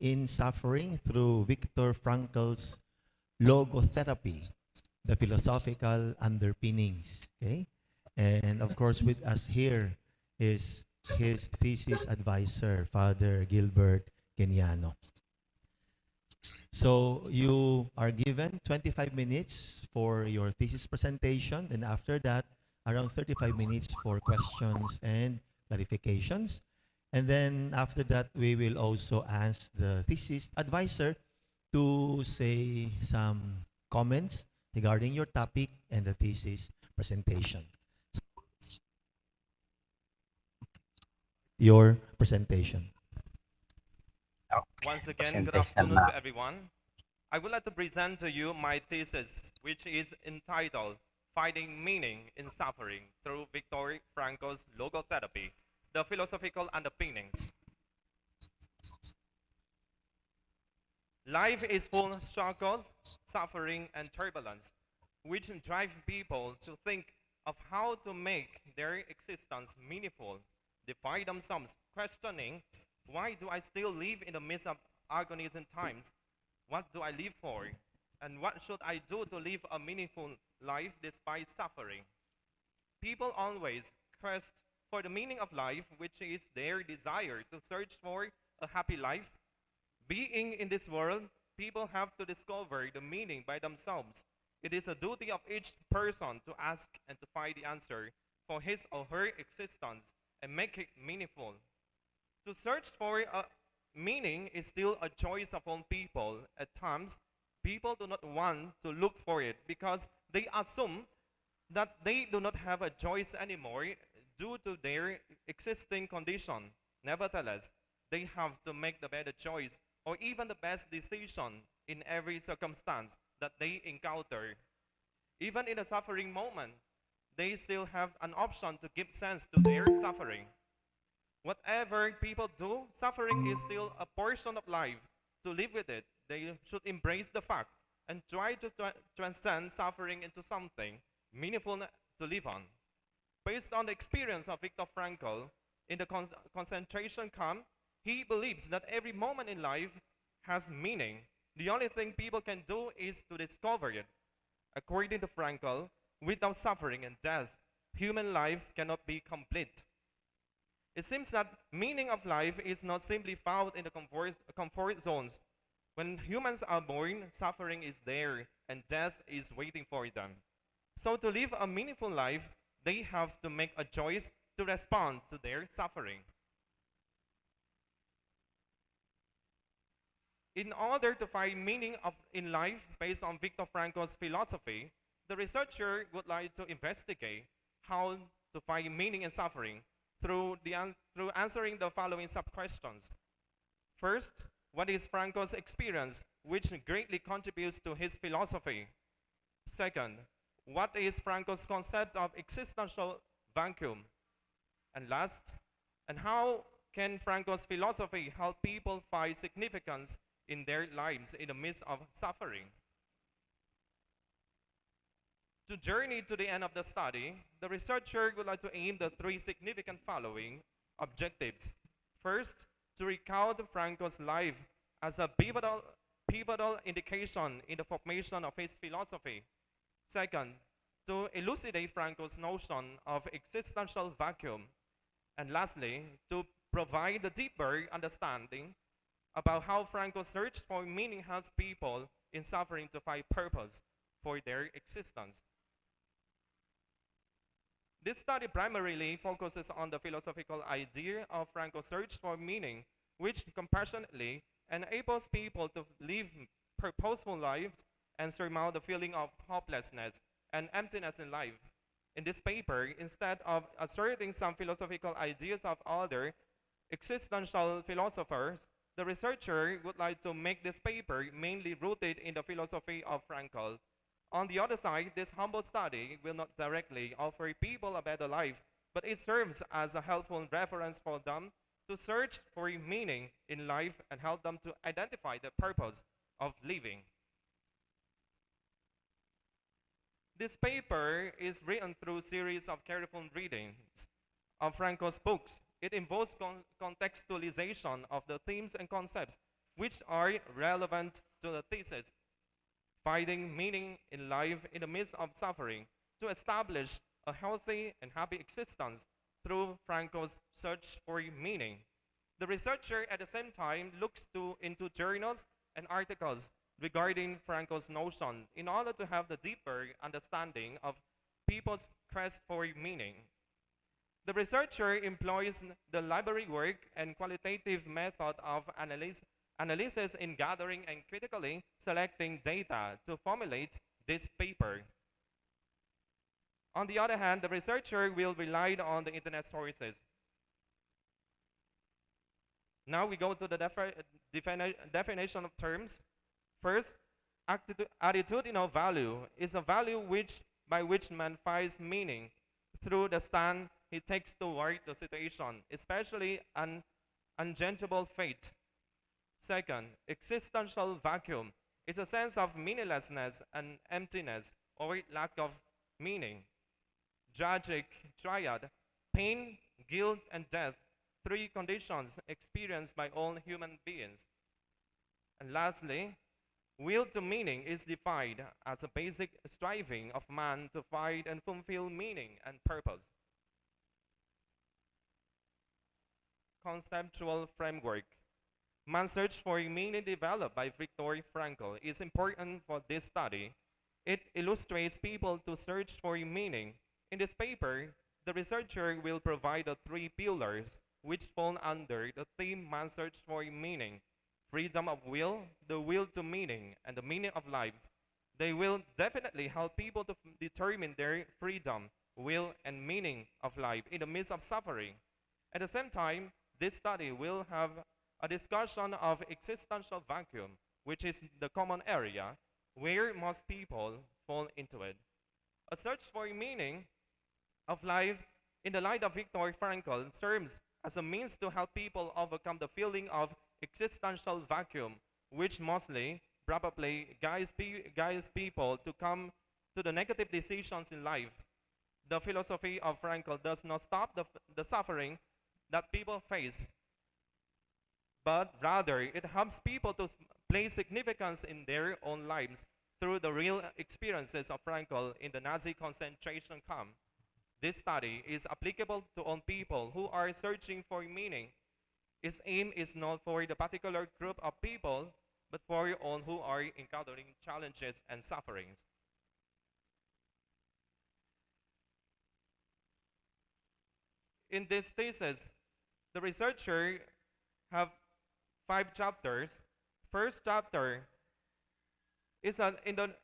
in Suffering through Viktor Frankl's Logotherapy, the philosophical underpinnings. Okay? And of course, with us here is his thesis advisor, Father Gilbert Queñano. So you are given 25 minutes for your thesis presentation, and after that, around 35 minutes for questions and clarifications. And then after that, we will also ask the thesis advisor to say some comments regarding your topic and the thesis presentation. Your presentation. Once again, good afternoon to everyone. I would like to present to you my thesis, which is entitled Finding Meaning in Suffering through Viktor Frankl's Logotherapy, the Philosophical Underpinnings. Life is full of struggles, suffering, and turbulence, which drive people to think of how to make their existence meaningful. They find themselves questioning, why do I still live in the midst of agonies and times? What do I live for? And what should I do to live a meaningful life despite suffering? People always quest for the meaning of life, which is their desire to search for a happy life. Being in this world, people have to discover the meaning by themselves. It is a duty of each person to ask and to find the answer for his or her existence and make it meaningful. To search for a meaning is still a choice of all people. At times, people do not want to look for it because they assume that they do not have a choice anymore due to their existing condition. Nevertheless, they have to make the better choice or even the best decision in every circumstance that they encounter. Even in a suffering moment, they still have an option to give sense to their suffering. Whatever people do, suffering is still a portion of life. To live with it, they should embrace the fact and try to transcend suffering into something meaningful to live on. Based on the experience of Viktor Frankl in the concentration camp, he believes that every moment in life has meaning. The only thing people can do is to discover it. According to Frankl, without suffering and death, human life cannot be complete. It seems that meaning of life is not simply found in the comfort zones. When humans are born, suffering is there and death is waiting for them. So to live a meaningful life, they have to make a choice to respond to their suffering. In order to find meaning in life based on Viktor Frankl's philosophy, the researcher would like to investigate how to find meaning in suffering through answering the following sub-questions. First, what is Frankl's experience, which greatly contributes to his philosophy? Second, what is Frankl's concept of existential vacuum? And last, and how can Frankl's philosophy help people find significance in their lives in the midst of suffering? To journey to the end of the study, the researcher would like to aim the three significant following objectives. First, to recount Frankl's life as a pivotal indication in the formation of his philosophy. Second, to elucidate Frankl's notion of existential vacuum. And lastly, to provide a deeper understanding about how Frankl searched for meaning helps people in suffering to find purpose for their existence. This study primarily focuses on the philosophical idea of Frankl's search for meaning, which compassionately enables people to live purposeful lives and surmount the feeling of hopelessness and emptiness in life. In this paper, instead of asserting some philosophical ideas of other existential philosophers, the researcher would like to make this paper mainly rooted in the philosophy of Frankl. On the other side, this humble study will not directly offer people a better life, but it serves as a helpful reference for them to search for meaning in life and help them to identify the purpose of living. This paper is written through a series of careful readings of Frankl's books. It involves contextualization of the themes and concepts which are relevant to the thesis, finding meaning in life in the midst of suffering, to establish a healthy and happy existence through Frankl's search for meaning. The researcher at the same time looks into journals and articles regarding Frankl's notion in order to have the deeper understanding of people's quest for meaning. The researcher employs the library work and qualitative method of analysis in gathering and critically selecting data to formulate this paper. On the other hand, the researcher will rely on the internet sources. Now we go to the definition of terms. First, attitudinal value is a value by which man finds meaning through the stand he takes toward the situation, especially an unchangeable fate. Second, existential vacuum is a sense of meaninglessness and emptiness or lack of meaning. Tragic triad, pain, guilt, and death, three conditions experienced by all human beings. And lastly, will to meaning is defined as a basic striving of man to find and fulfill meaning and purpose. Conceptual framework. Man's search for meaning developed by Viktor Frankl is important for this study. It illustrates people to search for meaning. In this paper, the researcher will provide the three pillars which fall under the theme man's search for meaning: freedom of will, the will to meaning, and the meaning of life. They will definitely help people to determine their freedom, will, and meaning of life in the midst of suffering. At the same time, this study will have a discussion of existential vacuum, which is the common area where most people fall into it. A search for meaning of life in the light of Viktor Frankl serves as a means to help people overcome the feeling of existential vacuum, which mostly probably guides people to come to the negative decisions in life. The philosophy of Frankl does not stop the suffering that people face, but rather it helps people to place significance in their own lives through the real experiences of Frankl in the Nazi concentration camp. This study is applicable to all people who are searching for meaning. Its aim is not for the particular group of people, but for all who are encountering challenges and sufferings. In this thesis, the researcher have 5 chapters. First chapter is an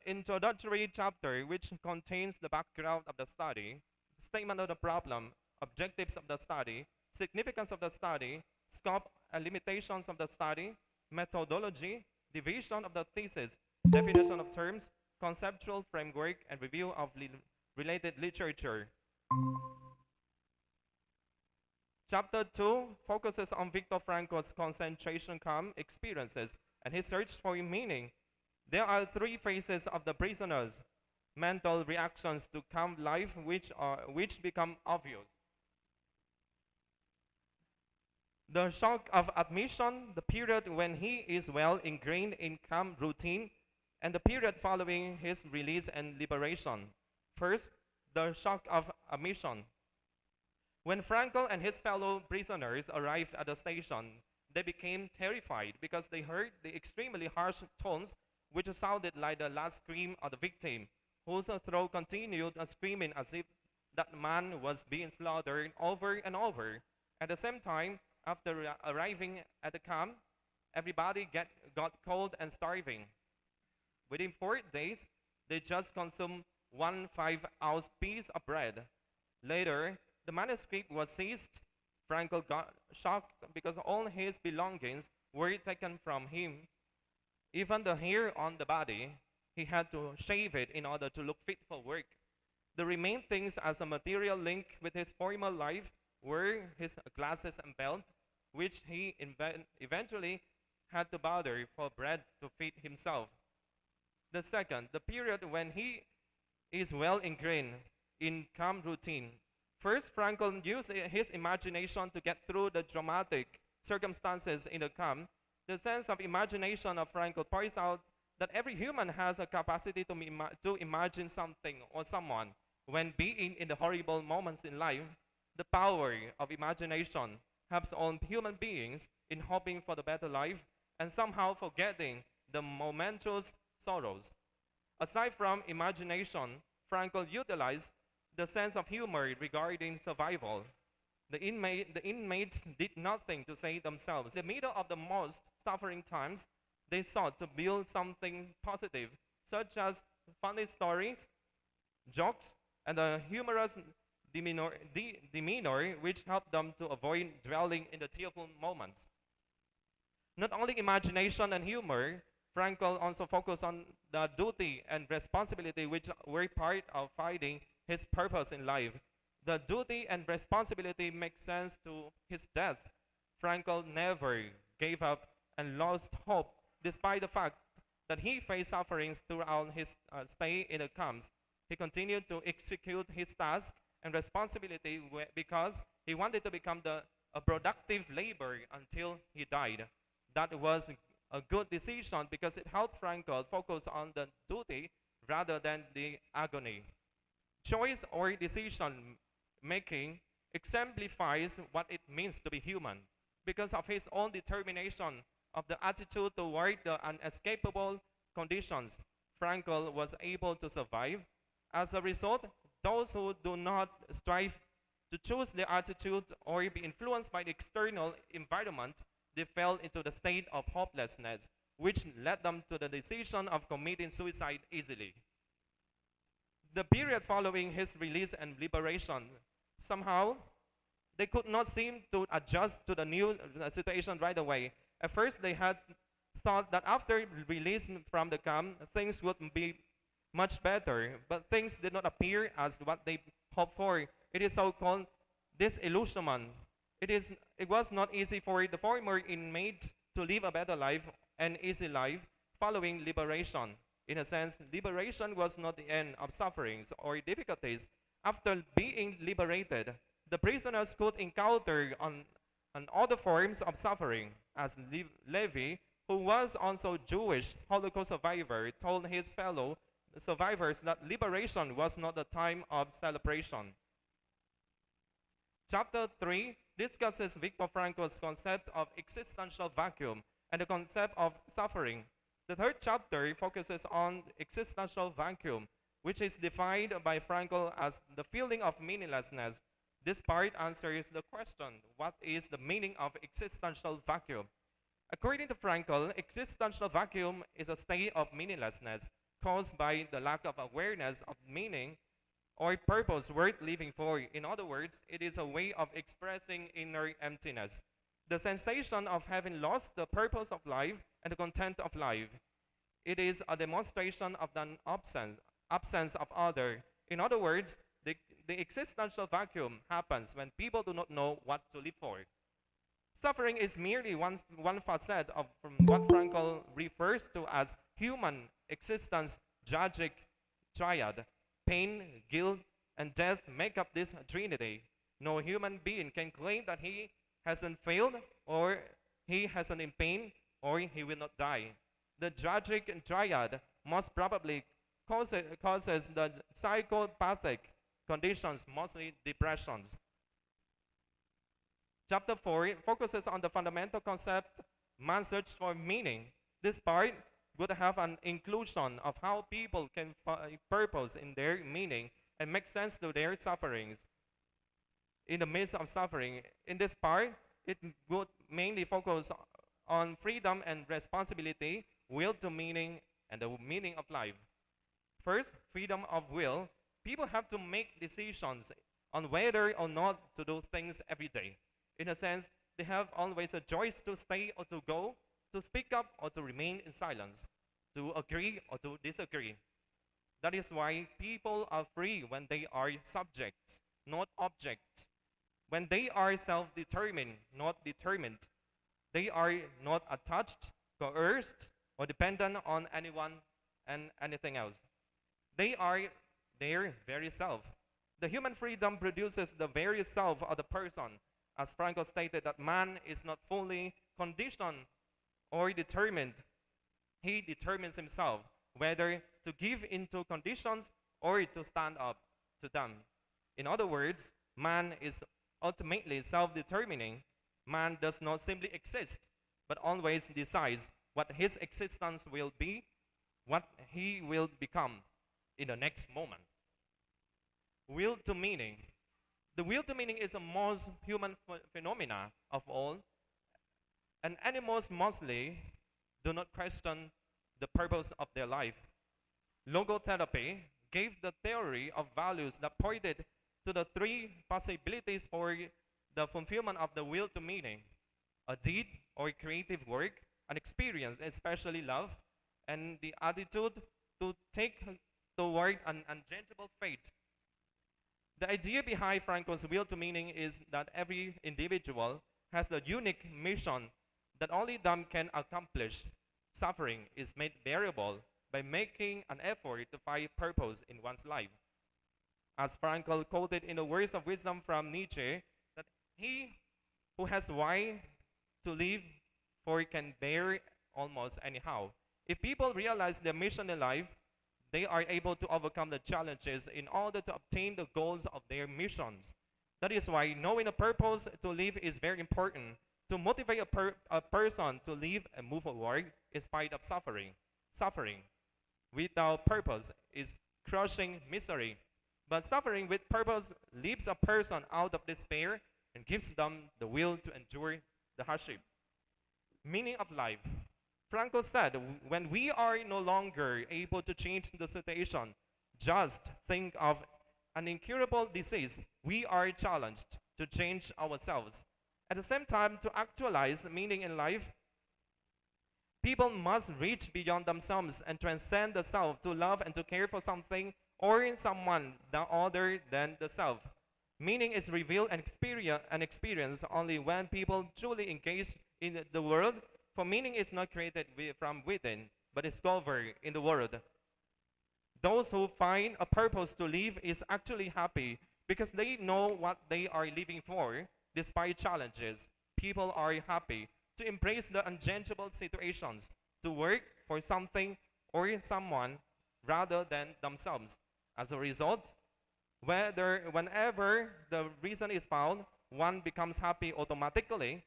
introductory chapter which contains the background of the study, statement of the problem, objectives of the study, significance of the study, scope and limitations of the study, methodology, division of the thesis, definition of terms, conceptual framework, and review of related literature. Chapter 2 focuses on Viktor Frankl's concentration camp experiences and his search for meaning. There are 3 phases of the prisoners' mental reactions to camp life which become obvious. The shock of admission, the period when he is well ingrained in camp routine, and the period following his release and liberation. First, the shock of admission. When Frankl and his fellow prisoners arrived at the station, they became terrified because they heard the extremely harsh tones which sounded like the last scream of the victim, whose throat continued screaming as if that man was being slaughtered over and over. At the same time, after arriving at the camp, everybody got cold and starving. Within 4 days, they just consumed 1 5-ounce piece of bread. Later, the manuscript was seized. Frankl got shocked because all his belongings were taken from him. Even the hair on the body, he had to shave it in order to look fit for work. The remaining things as a material link with his former life were his glasses and belt, which he eventually had to barter for bread to feed himself. The second, the period when he is well ingrained in camp routine. First, Frankl used his imagination to get through the dramatic circumstances in the camp. The sense of imagination of Frankl points out that every human has a capacity to imagine something or someone. When being in the horrible moments in life, the power of imagination helps all human beings in hoping for the better life and somehow forgetting the momentous sorrows. Aside from imagination, Frankl utilized the sense of humor regarding survival. The inmates did nothing to save themselves. In the middle of the most suffering times, they sought to build something positive, such as funny stories, jokes, and a humorous demeanor which helped them to avoid dwelling in the tearful moments. Not only imagination and humor, Frankl also focused on the duty and responsibility which were part of finding his purpose in life. The duty and responsibility make sense to his death. Frankl never gave up and lost hope despite the fact that he faced sufferings throughout his stay in the camps. He continued to execute his task and responsibility because he wanted to become a productive laborer until he died. That was a good decision because it helped Frankl focus on the duty rather than the agony. Choice or decision making exemplifies what it means to be human. Because of his own determination of the attitude toward the unescapable conditions, Frankl was able to survive. As a result, those who do not strive to choose their attitude or be influenced by the external environment, they fell into the state of hopelessness, which led them to the decision of committing suicide easily. The period following his release and liberation, somehow, they could not seem to adjust to the new situation right away. At first, they had thought that after release from the camp, things would be much better, but things did not appear as what they hoped for. It is so-called disillusionment. It was not easy for the former inmates to live a better life and easy life following liberation. In a sense, liberation was not the end of sufferings or difficulties. After being liberated, the prisoners could encounter on other forms of suffering, as Levi, who was also Jewish Holocaust survivor, told his fellow survivors that liberation was not a time of celebration. Chapter 3 discusses Viktor Frankl's concept of existential vacuum and the concept of suffering. The third chapter focuses on existential vacuum, which is defined by Frankl as the feeling of meaninglessness. This part answers the question, what is the meaning of existential vacuum? According to Frankl, existential vacuum is a state of meaninglessness caused by the lack of awareness of meaning or purpose worth living for. In other words, it is a way of expressing inner emptiness. The sensation of having lost the purpose of life and the content of life. It is a demonstration of the absence of other. In other words, the existential vacuum happens when people do not know what to live for. Suffering is merely one facet of what Frankl refers to as human existence tragic triad. Pain, guilt, and death make up this trinity. No human being can claim that he hasn't failed, or he hasn't in pain, or he will not die. The tragic triad most probably causes the psychopathic conditions, mostly depressions. Chapter 4 focuses on the fundamental concept, man's search for meaning. This part would have an inclusion of how people can find purpose in their meaning and make sense to their sufferings. In the midst of suffering, in this part, it would mainly focus on freedom and responsibility, will to meaning, and the meaning of life. First, freedom of will. People have to make decisions on whether or not to do things every day. In a sense, they have always a choice to stay or to go, to speak up or to remain in silence, to agree or to disagree. That is why people are free when they are subjects, not objects. When they are self-determined, not determined. They are not attached, coerced, or dependent on anyone and anything else. They are their very self. The human freedom produces the very self of the person. As Frankl stated, that man is not fully conditioned or he determines himself whether to give into conditions or to stand up to them. In other words, man is ultimately self-determining. Man does not simply exist, but always decides what his existence will be, what he will become in the next moment. Will to meaning. The will to meaning is the most human phenomena of all, and animals mostly do not question the purpose of their life. Logotherapy gave the theory of values that pointed to the three possibilities for the fulfillment of the will to meaning: a deed or creative work, an experience, especially love, and the attitude to take toward an unchangeable fate. The idea behind FRANKL'S will to meaning is that every individual has a unique mission that only them can accomplish. Suffering is made bearable by making an effort to find purpose in one's life. As FRANKL quoted in the words of wisdom from Nietzsche, that he who has why to live for can bear almost anyhow. If people realize their mission in life, they are able to overcome the challenges in order to obtain the goals of their missions. That is why knowing a purpose to live is very important to motivate a person to live and move forward in spite of suffering. Suffering without purpose is crushing misery, but suffering with purpose lifts a person out of despair and gives them the will to endure the hardship. Meaning of life. FRANKL said, when we are no longer able to change the situation, just think of an incurable disease, we are challenged to change ourselves. At the same time, to actualize meaning in life, people must reach beyond themselves and transcend the self to love and to care for something or someone other than the self. Meaning is revealed and experienced only when people truly engage in the world. For meaning is not created from within, but discovered in the world. Those who find a purpose to live is actually happy because they know what they are living for, despite challenges. People are happy to embrace the unchangeable situations, to work for something or someone rather than themselves. As a result, whenever the reason is found, one becomes happy automatically.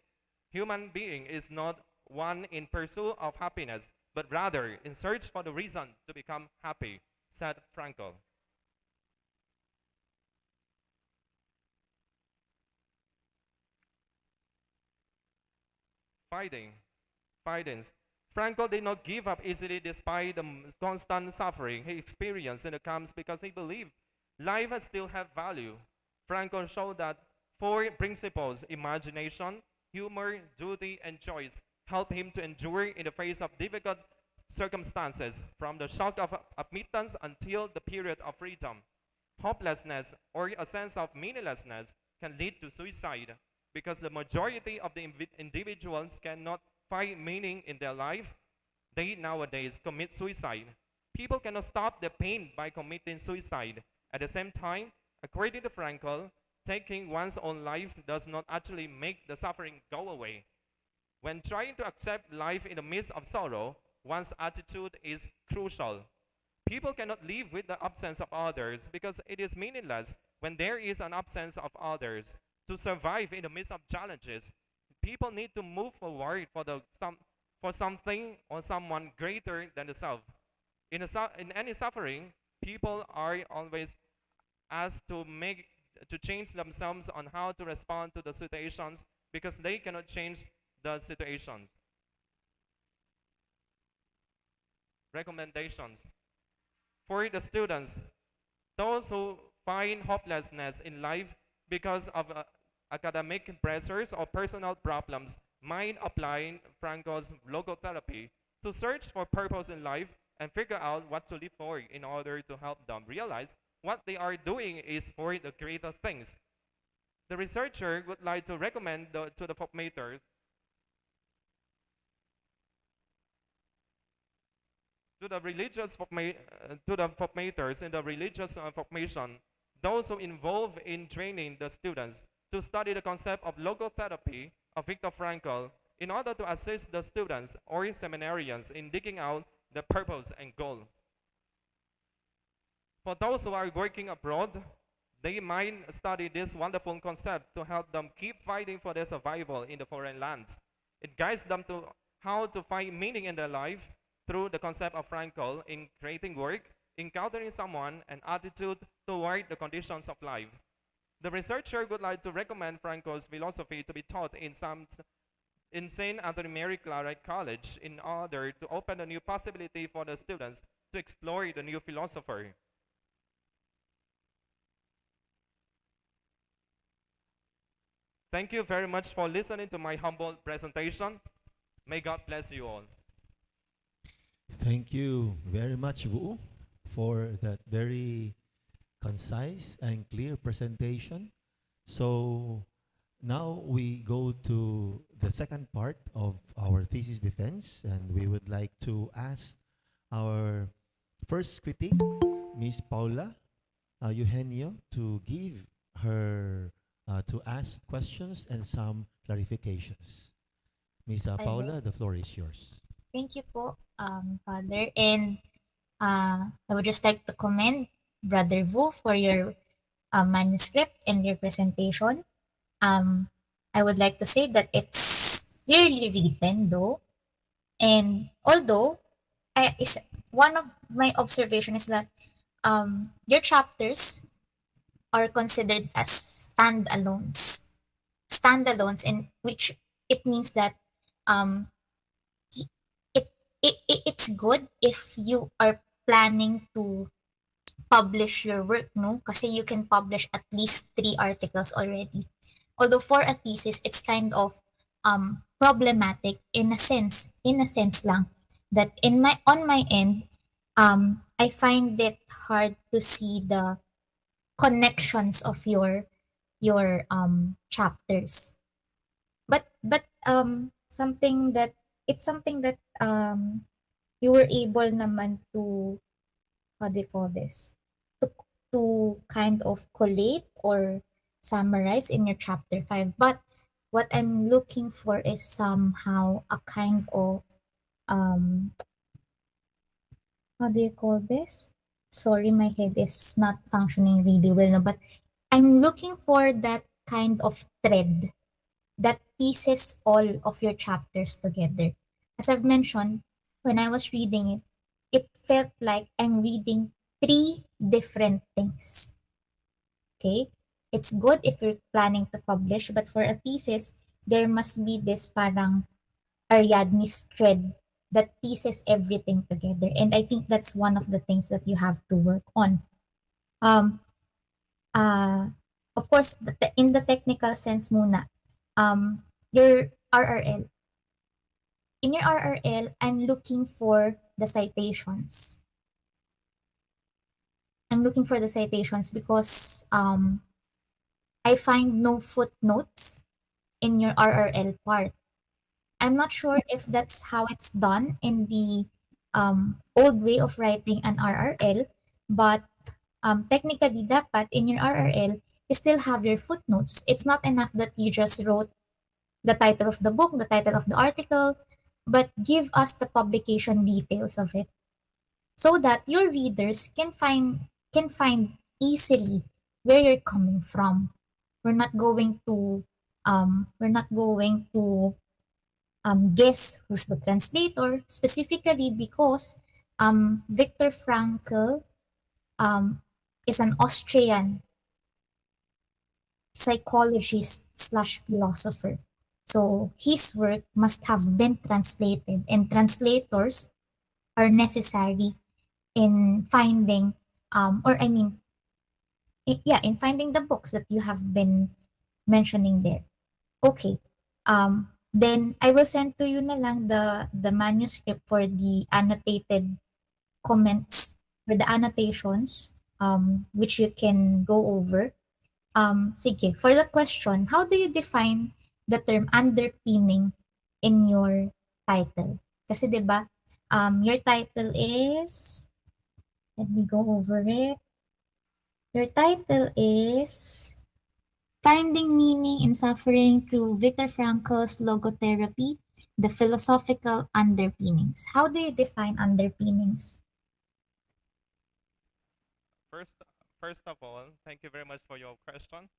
Human being is not one in pursuit of happiness, but rather in search for the reason to become happy, said FRANKL. Findings. FRANKL did not give up easily despite the constant suffering he experienced in the camps because he believed life still had value. FRANKL showed that four principles: imagination, humor, duty, and choice help him to endure in the face of difficult circumstances, from the shock of admittance until the period of freedom. Hopelessness or a sense of meaninglessness can lead to suicide because the majority of the individuals cannot find meaning in their life. They nowadays commit suicide. People cannot stop the pain by committing suicide. At the same time, according to FRANKL, taking one's own life does not actually make the suffering go away. When trying to accept life in the midst of sorrow, one's attitude is crucial. People cannot live with the absence of others because it is meaningless when there is an absence of others. To survive in the midst of challenges, people need to move forward for something or someone greater than the self. In any suffering, people are always asked to change themselves on how to respond to the situations because they cannot change the situations. Recommendations. For the students, those who find hopelessness in life because of academic pressures or personal problems might apply FRANKL'S logotherapy to search for purpose in life and figure out what to live for in order to help them realize what they are doing is for the greater things. The researcher would like to recommend to the formators to the formators in the religious formation, those who involve in training the students to study the concept of logotherapy of Viktor Frankl in order to assist the students or seminarians in digging out the purpose and goal. For those who are working abroad, they might study this wonderful concept to help them keep fighting for their survival in the foreign lands. It guides them to how to find meaning in their life through the concept of Frankl in creating work, encountering someone, and attitude toward the conditions of life. The researcher would like to recommend Frankl's philosophy to be taught in St. Anthony Mary Clara College in order to open a new possibility for the students to explore the new philosopher. Thank you very much for listening to my humble presentation. May God bless you all. Thank you very much, Wu, for that very concise and clear presentation. So now we go to the second part of our thesis defense, and we would like to ask our first critic, Miss Paula Eugenio, to give her to ask questions and some clarifications. Miss Paula, the floor is yours. Thank you po, Father. And I would just like to commend Brother Vu for your manuscript and your presentation. I would like to say that it's clearly written though. And although is one of my observation is that your chapters are considered as standalones, in which it means that um, it's good if you are planning to publish your work, no? Kasi you can publish at least 3 articles already. Although for a thesis, it's kind of problematic in a sense lang that on my end, I find it hard to see the connections of your chapters. But something that you were able naman to, how do you call this, to kind of collate or summarize in your chapter 5. But what I'm looking for is somehow a kind of how do you call this? Sorry, my head is not functioning really well, no, but I'm looking for that kind of thread that pieces all of your chapters together. As I've mentioned, when I was reading it, it felt like I'm reading 3 different things. Okay? It's good if you're planning to publish, but for a thesis, there must be this parang Ariadne's thread that pieces everything together. And I think that's one of the things that you have to work on. Of course, in the technical sense muna, your RRL. In your RRL, I'm looking for the citations. Because I find no footnotes in your RRL part. I'm not sure if that's how it's done in the old way of writing an RRL, but technically dapat in your RRL, you still have your footnotes. It's not enough that you just wrote the title of the book, the title of the article, but give us the publication details of it so that your readers can find easily where you're coming from. We're not going to guess who's the translator, specifically because Viktor Frankl is an Austrian psychologist slash philosopher. So his work must have been translated, and translators are necessary in finding in finding the books that you have been mentioning there. Okay. Then I will send to you na lang the manuscript for the annotated comments or the annotations which you can go over. Sige, for the question, how do you define the term underpinning in your title? Kasi 'di ba, your title is, let me go over it. Your title is Finding Meaning in Suffering through Viktor Frankl's Logotherapy, the Philosophical Underpinnings. How do you define underpinnings? First, first of all, thank you very much for your question.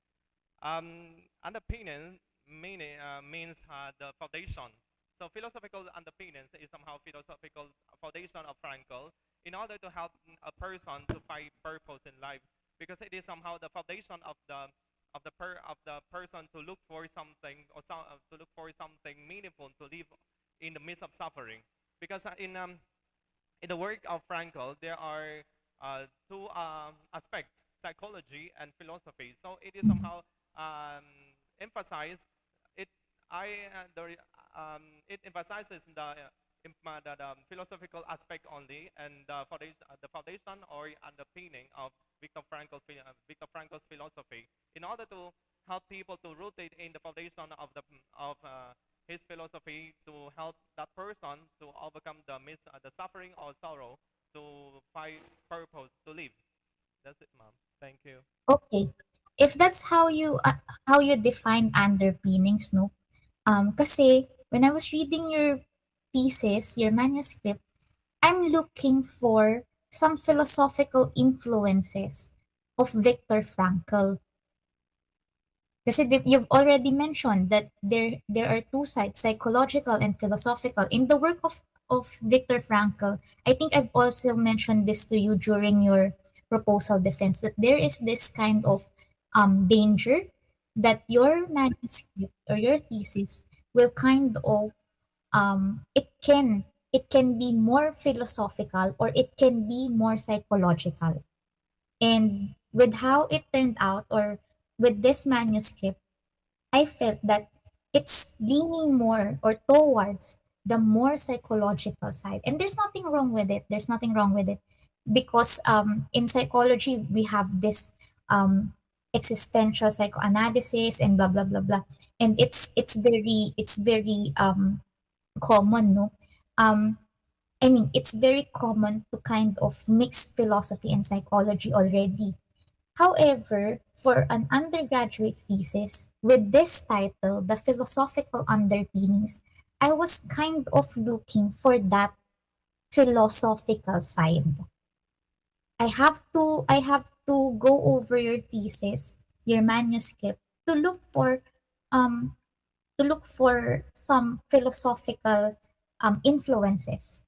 Underpinning means the foundation. So philosophical underpinnings is somehow philosophical foundation of Frankl in order to help a person to find purpose in life, because it is somehow the foundation of the person to look for something, or to look for something meaningful to live in the midst of suffering. Because in the work of Frankl, there are two aspects: psychology and philosophy. So it is somehow emphasized. It I it emphasizes the philosophical aspect only, and the foundation or underpinning of Viktor Frankl's philosophy, in order to help people to root it in the foundation of his philosophy, to help that person to overcome the suffering or sorrow, to find purpose to live. That's it, ma'am. Thank you. Okay. If that's how you define underpinnings, no? Kasi when I was reading your thesis, your manuscript, I'm looking for some philosophical influences of Viktor Frankl. Kasi you've already mentioned that there are two sides, psychological and philosophical. In the work of Viktor Frankl, I think I've also mentioned this to you during your proposal defense, that there is this kind of danger that your manuscript or your thesis will kind of it can be more philosophical or it can be more psychological. And with how it turned out, or with this manuscript, I felt that it's leaning more or towards the more psychological side. And there's nothing wrong with it. There's nothing wrong with it. Because in psychology, we have this existential psychoanalysis and blah, blah, blah, blah. And it's very common, no? Um, I mean, it's very common to kind of mix philosophy and psychology already. However, for an undergraduate thesis with this title, The Philosophical Underpinnings, I was kind of looking for that philosophical side. I have to go over your thesis, your manuscript, to look for um to look for some philosophical influences.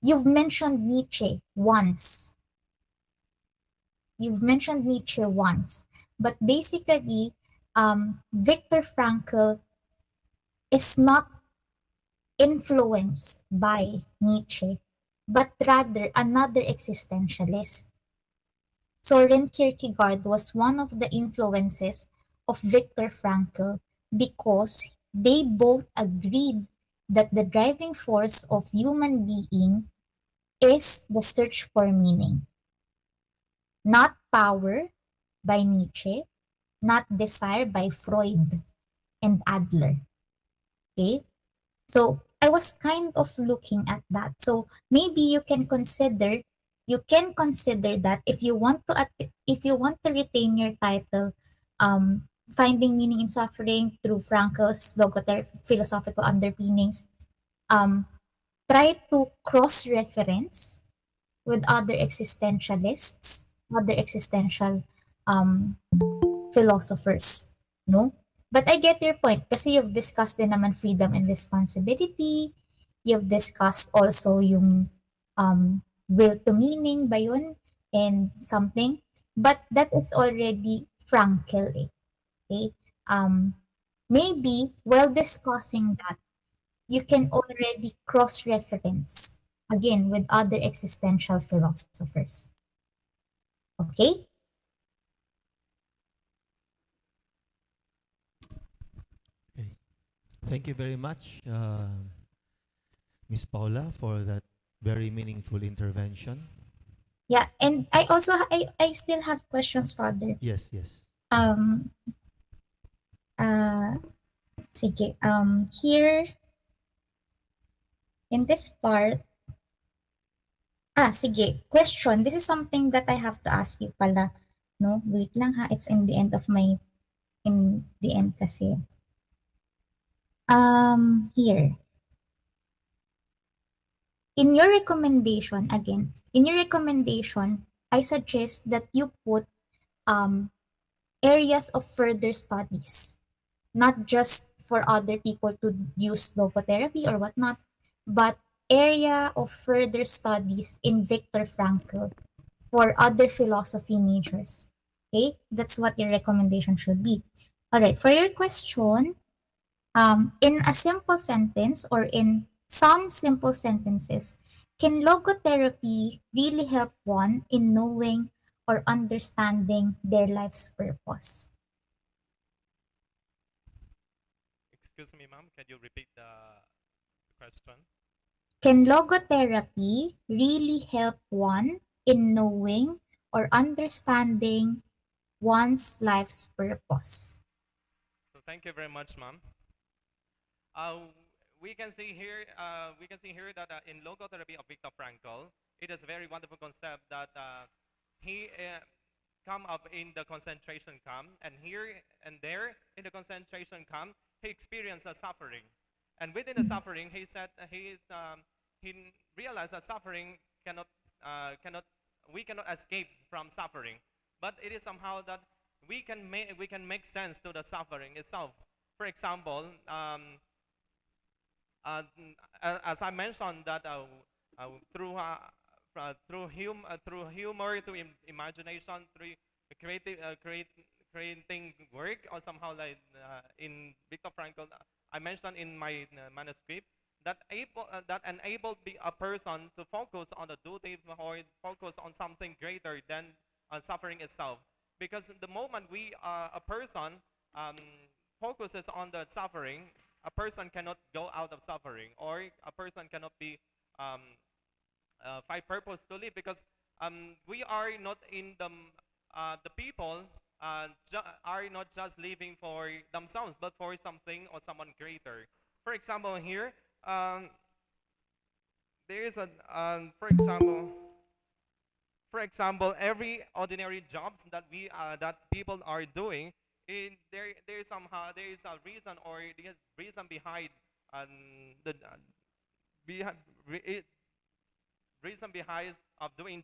You've mentioned Nietzsche once. You've mentioned Nietzsche once, but basically, Viktor Frankl is not influenced by Nietzsche, but rather another existentialist. Soren Kierkegaard was one of the influences of Viktor Frankl because they both agreed that the driving force of human being is the search for meaning, not power by Nietzsche, not desire by Freud and Adler. Okay? So I was kind of looking at that. So maybe you can consider that if you want to retain your title, Finding Meaning in Suffering through Frankl's Logotherapy Philosophical Underpinnings, um, try to cross-reference with other existentialists, other existential um, philosophers, no? But I get your point kasi you've discussed din naman freedom and responsibility. You've discussed also yung will to meaning ba yun and something. But that is already Frankl eh. Okay? Um, Maybe while discussing that, you can already cross-reference again with other existential philosophers. Okay? Okay. Thank you very much, Miss Paula, for that very meaningful intervention. Yeah, and I still have questions further. Yes, yes. Um uh Sige, here in this part, sige, question. This is something that I have to ask you pala. No, wait lang ha, it's in the end of my in the end kasi. Here. In your recommendation, again, I suggest that you put um, areas of further studies, not just for other people to use logotherapy or whatnot, but area of further studies in Viktor Frankl for other philosophy majors. Okay, that's what your recommendation should be. All right, for your question, in a simple sentence or in some simple sentences, can logotherapy really help one in knowing or understanding their life's purpose? Excuse me, ma'am. Can you repeat the question? Can logotherapy really help one in knowing or understanding one's life's purpose? So thank you very much, ma'am. Uh, we can see here that in logotherapy of Viktor Frankl, it is a very wonderful concept that he come up in the concentration camp, and here and there in the concentration camp, he experienced a suffering, and within the suffering, he said he realized that suffering cannot we cannot escape from suffering, but it is somehow that we can make sense to the suffering itself. For example, uh, as I mentioned that uh, through through humor, through imagination, through creating work, or somehow like in Viktor Frankl, I mentioned in my manuscript that enabled a person to focus on the duty or focus on something greater than suffering itself. Because the moment a person um, focuses on the suffering, a person cannot go out of suffering, or a person cannot be um, find purpose to live, because we are not in the people are not just living for themselves, but for something or someone greater. For example, here there is a for example, every ordinary jobs that that people are doing, there is a reason, or the reason behind the behind re, reason behind of doing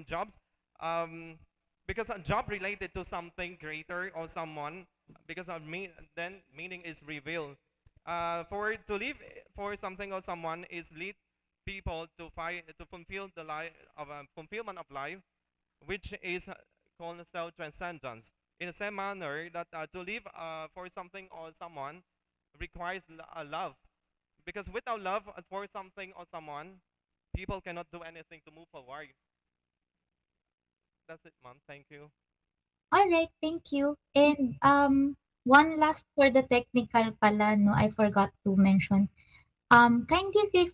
jobs, um, because a job related to something greater or someone, because of then meaning is revealed. For to live for something or someone is lead people to find to fulfill the life of fulfillment of life, which is called self transcendence. In the same manner that to live for something or someone requires a love, because without love for something or someone, people cannot do anything to move forward. That's it, ma'am. Thank you. All right, thank you. And one last for the technical pala, no, I forgot to mention. Kindly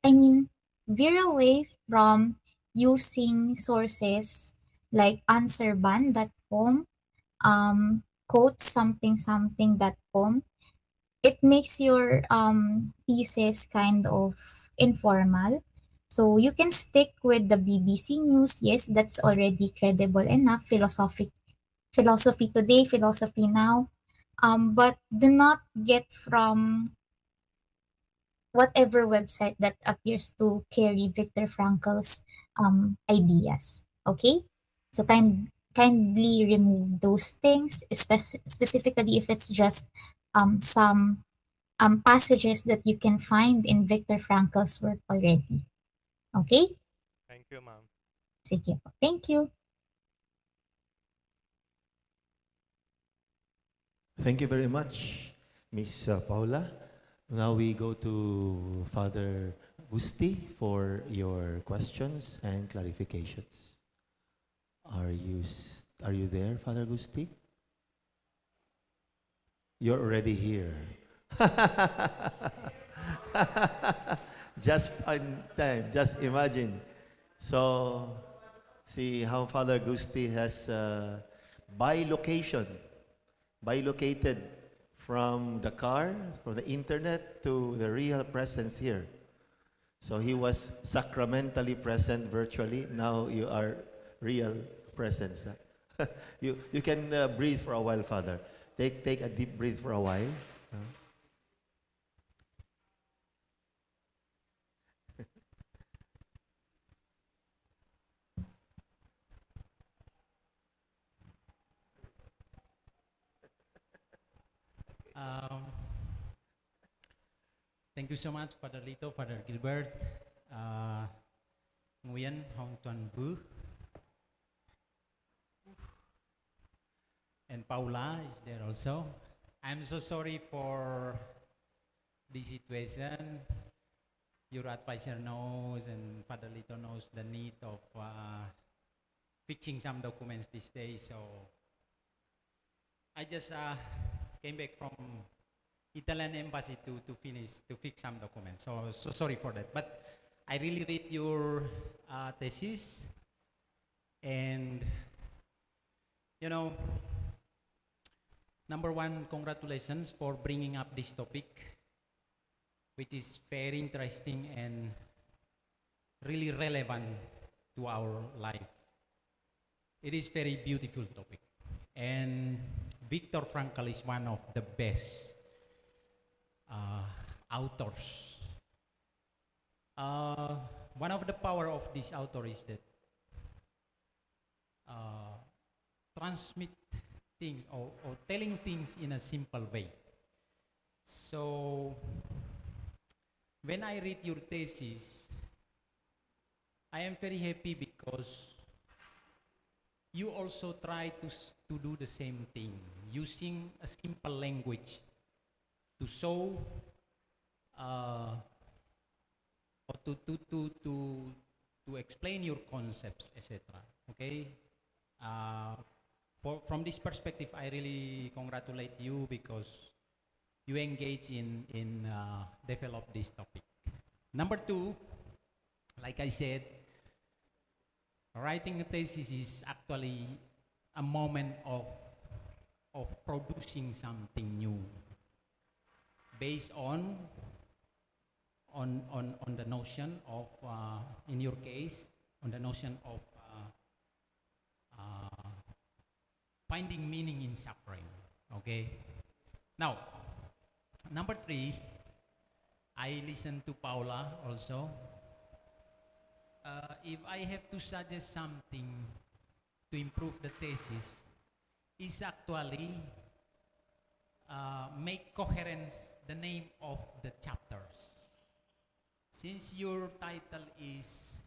I mean, veer away from using sources like answerban.com, quote something something.com. It makes your thesis kind of informal. So you can stick with the BBC News. Yes, that's already credible enough. Philosophy Today, Philosophy Now. But do not get from whatever website that appears to carry Viktor Frankl's ideas. Okay? So kindly remove those things, specifically if it's just some passages that you can find in Viktor Frankl's work already. Okay? Thank you, ma'am. Sige po. Thank you. Thank you very much, Miss Paula. Now we go to Father Gusti for your questions and clarifications. Are you there, Father Gusti? You're already here. Just on time. Just imagine. So, see how Father Gusti has bilocated from the car, from the internet to the real presence here. So he was sacramentally present virtually. Now you are real presence. You can breathe for a while, Father. Take a deep breath for a while. Um, Thank you so much, Father Lito, Father Gilbert, Nguyen, Hong Tuan Vu, and Paula is there also. I'm so sorry for the situation. Your advisor knows and Father Lito knows the need of fixing some documents these days. So I just came back from Italian embassy to fix some documents. So sorry for that. But I really read your thesis, and you know, number one, congratulations for bringing up this topic, which is very interesting and really relevant to our life. It is very beautiful topic, and Viktor Frankl is one of the best authors. One of the power of this author is that transmit things or telling things in a simple way. So when I read your thesis, I am very happy because you also try to do the same thing, using a simple language to show or to explain your concepts, etc. Okay. From this perspective, I really congratulate you because you engage in develop this topic. Number two, like I said, writing a thesis is actually a moment of producing something new based on the notion of, in your case, on the notion of finding meaning in suffering. Okay. Now, number three, I listened to Paula also. If I have to suggest something to improve the thesis, is actually make coherence the name of the chapters. Since your title is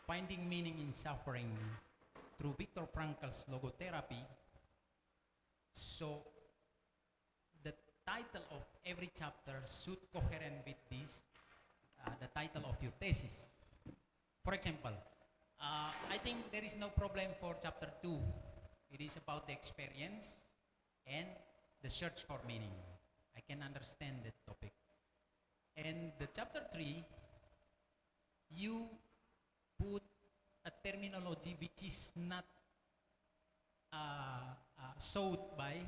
Finding Meaning in Suffering through Viktor Frankl's Logotherapy, so the title of every chapter should coherent with this, the title of your thesis. For example, I think there is no problem for chapter 2. It is about the experience and the search for meaning. I can understand that topic. And the chapter 3, you put a terminology which is not shown by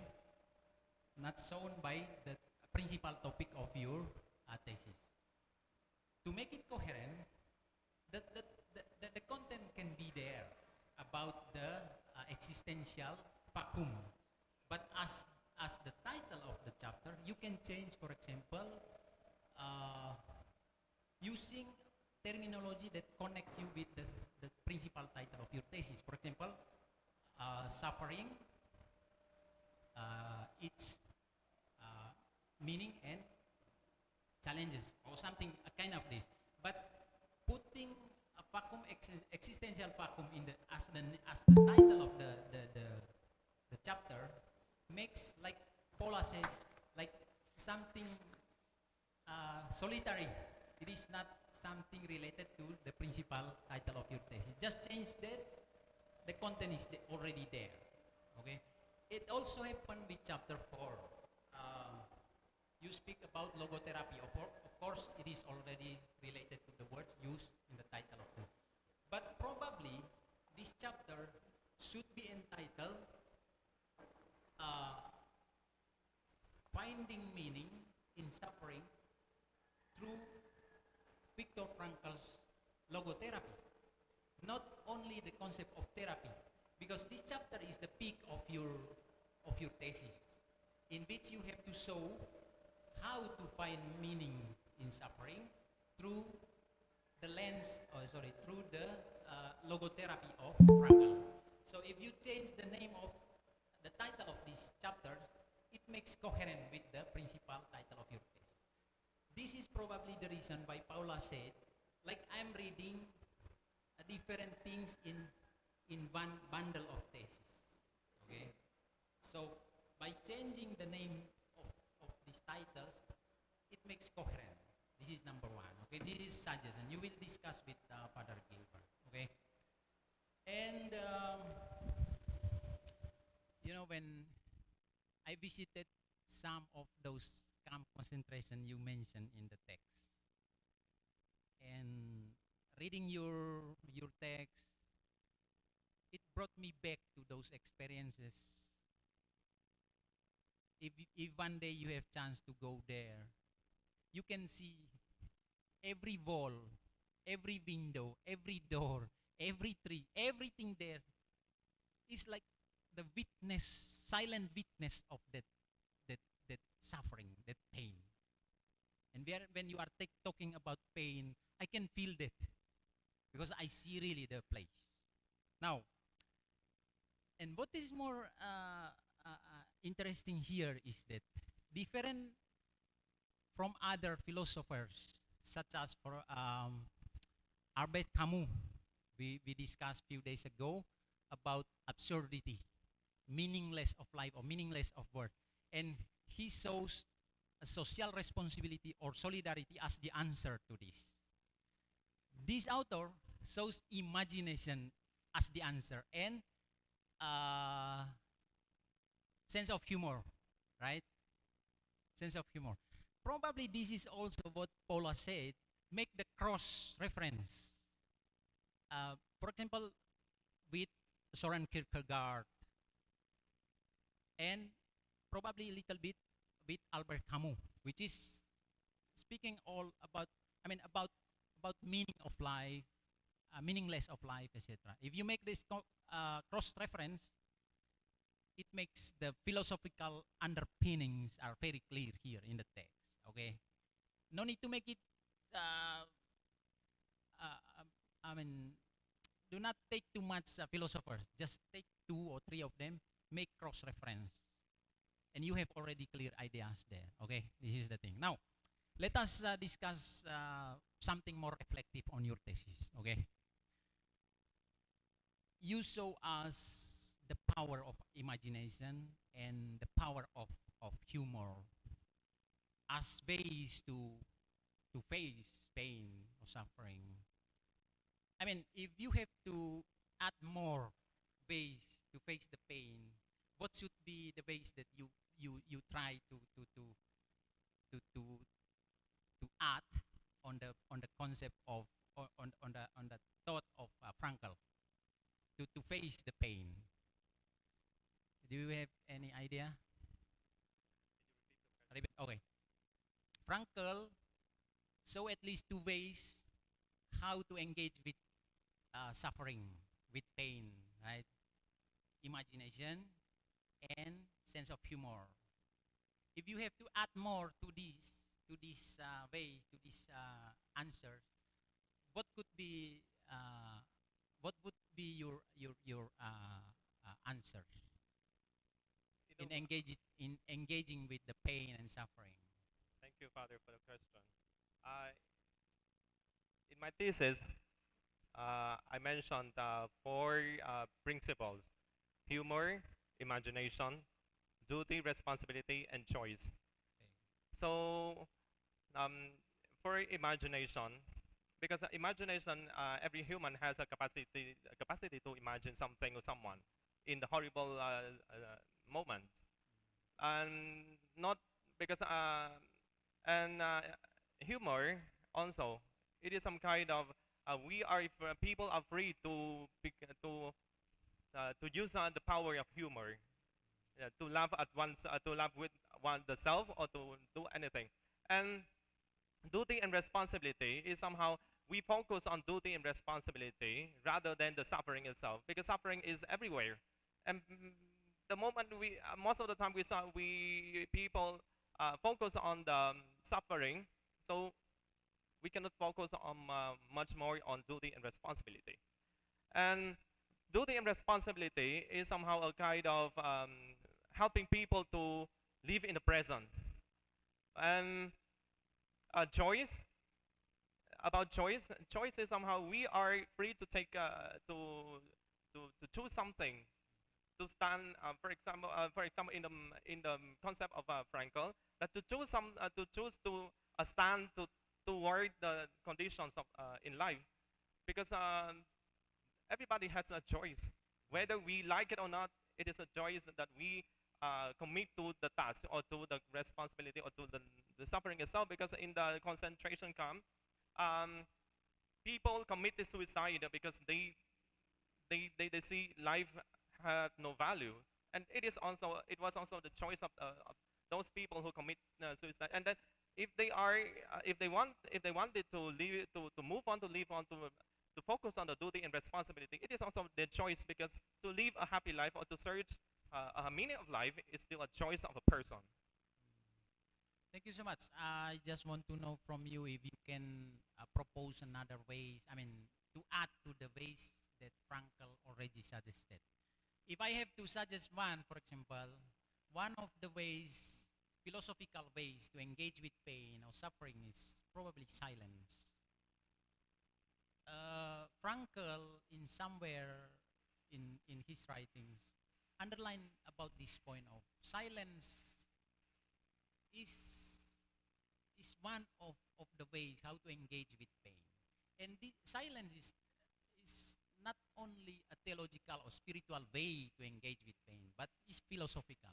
the principal topic of your thesis. To make it coherent, the content can be there about the existential vacuum, but as the title of the chapter, you can change, for example, using terminology that connect you with the principal title of your thesis. For example, suffering, its meaning and challenges, or something kind of this. But putting a vacuum, existential vacuum in as the title of the chapter makes, like Paula said, like something solitary. It is not something related to the principal title of your thesis. Just change that, the content is already there. Okay. It also happened with chapter 4. You speak about logotherapy. Of course, it is already related to the words used in the title of the. But probably this chapter should be entitled Finding Meaning in Suffering through Viktor Frankl's Logotherapy. Not only the concept of therapy, because this chapter is the peak of your thesis, in which you have to show how to find meaning in suffering through the lens, through the logotherapy of Frankl. So if you change the name of the title of this chapter, it makes coherent with the principal title of your thesis. This is probably the reason why Paula said, like, I'm reading different things in one bundle of thesis. Okay, so by changing the name of these titles, it makes coherent. This is number one. Okay, this is suggestion. You will discuss with Father Gilbert. Okay, and when I visited some of those camp concentration you mentioned in the text, and reading your text, it brought me back to those experiences. If one day you have chance to go there, you can see every wall, every window, every door, every tree, everything there is like the witness, silent witness of that suffering, that pain. And when you are talking about pain, I can feel that because I see really the place. Now, and what is more interesting here is that different from other philosophers, such as for Albert Camus, we discussed a few days ago about absurdity, meaningless of life or meaningless of birth. And he shows a social responsibility or solidarity as the answer to this. This author shows imagination as the answer and sense of humor, right? Sense of humor. Probably this is also what Paula said, make the cross reference. For example, with Soren Kierkegaard, and probably a little bit with Albert Camus, which is speaking all about, about meaning of life, meaningless of life, etc. If you make this cross-reference, it makes the philosophical underpinnings are very clear here in the text. Okay, no need to make it. Do not take too much philosophers. Just take 2 or 3 of them. Make cross-reference, and you have already clear ideas there. Okay, this is the thing. Now, let us discuss something more reflective on your thesis. Okay, you show us the power of imagination and the power of humor as ways to face pain or suffering. If you have to add more ways to face the pain, what should be the ways that you try to add on the concept of on the thought of Frankl to face the pain? Do you have any idea? Okay. Frankl show at least 2 ways how to engage with suffering, with pain, right? Imagination and sense of humor. If you have to add more to this way, to this answer, what would be your answer in engaging with the pain and suffering? Thank you, Father, for the question. In my thesis, I mentioned 4 principles: humor, imagination, duty, responsibility, and choice. So, for imagination, because imagination, every human has a capacity to imagine something or someone in the horrible moment, and not because humor also, it is some kind of people are free to use the power of humor, to laugh at to laugh with the self, or to do anything. And duty and responsibility is somehow we focus on duty and responsibility rather than the suffering itself, because suffering is everywhere. And the moment most of the time we people focus on the suffering, so we cannot focus on much more on duty and responsibility. And duty and responsibility is somehow a kind of helping people to live in the present. And choice, about choice is somehow we are free to take to choose something, to stand. For example, in the concept of Frankl, that to choose to stand toward the conditions of in life, because everybody has a choice, whether we like it or not. It is a choice that we commit to the task or to the responsibility or to the suffering itself. Because in the concentration camp, people commit suicide because they see life have no value, and it was also the choice of those people who commit suicide. And then if they are if they wanted to live to move on, to live on, to focus on the duty and responsibility, it is also their choice, because to live a happy life or to search a meaning of life is still a choice of a person. Thank you so much. I just want to know from you if you can propose another ways, I mean, to add to the ways that Frankl already suggested. If I have to suggest one, for example, one of the ways, philosophical ways to engage with pain or suffering is probably silence. Frankl, in somewhere in his writings, underline about this point of silence is one of the ways how to engage with pain. And the silence is not only a theological or spiritual way to engage with pain, but is philosophical.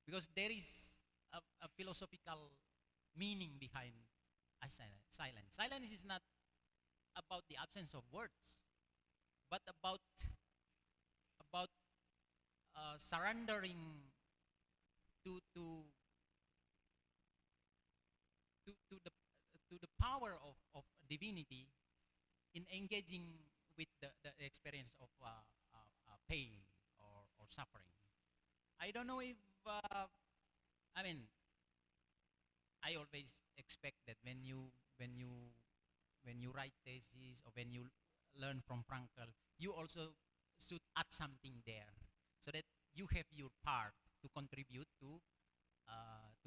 Because there is a philosophical meaning behind a silence. Silence is not about the absence of words, but about surrendering to to to the power of divinity in engaging with the experience of pain or suffering. I don't know if I mean, I always expect that when you write thesis or when you learn from Frankl, you also should add something there, so that you have your part to contribute to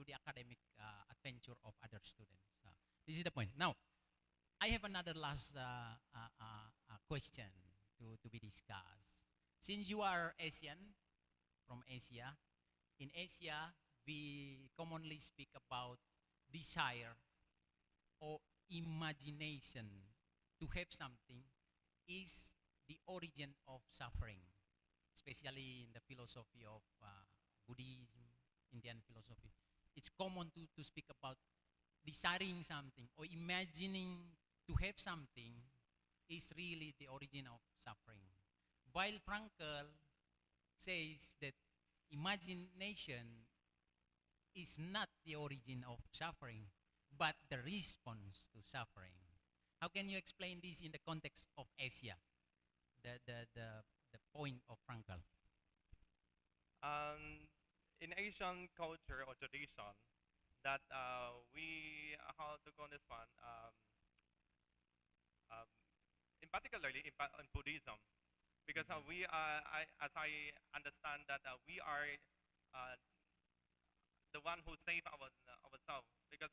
the academic adventure of other students. This is the point. Now, I have another last question to be discussed. Since you are Asian, from Asia, in Asia, we commonly speak about desire or imagination to have something is the origin of suffering, especially in the philosophy of Buddhism, Indian philosophy. It's common to speak about desiring something or imagining to have something is really the origin of suffering. While Frankl says that imagination is not the origin of suffering, but the response to suffering. How can you explain this in the context of Asia, the point of Frankl? In Asian culture or tradition, that how to call this one, in particularly in Buddhism, because as I understand that we are uh, the one who save ourselves, because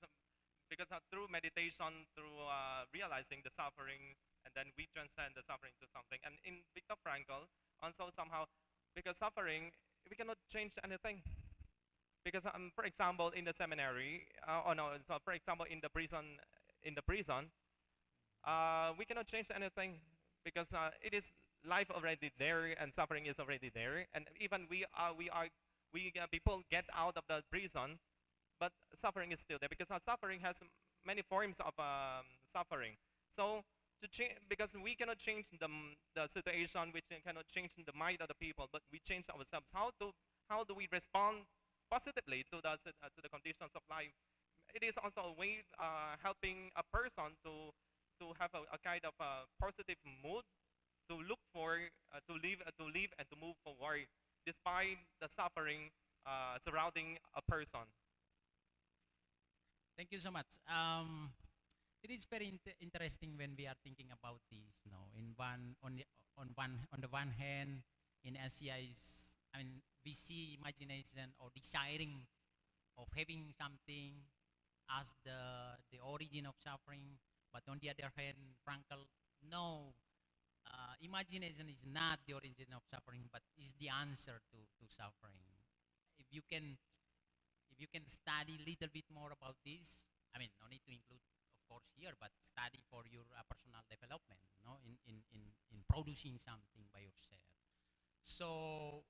through meditation, through realizing the suffering, and then we transcend the suffering to something. And in Viktor Frankl, also somehow, because suffering, we cannot change anything. Because for example, in the seminary, or no, so for example, in the prison, we cannot change anything, because it is life already there and suffering is already there. And even people get out of the prison, but suffering is still there, because our suffering has many forms of suffering. So to change, because we cannot change the situation, we cannot change the mind of the people, but we change ourselves. How do we respond positively to the conditions of life? It is also a way helping a person to to have a kind of a positive mood, to look for, to live and to move forward despite the suffering surrounding a person. Thank you so much. It is very interesting when we are thinking about this. No, on the one hand, in Asia is, I mean, we see imagination or desiring of having something as the origin of suffering. But on the other hand, Frankl, no, imagination is not the origin of suffering, but is the answer to suffering. If you can, if you can study a little bit more about this, I mean, no need to include, of course, here, but study for your personal development, no, in producing something by yourself. So,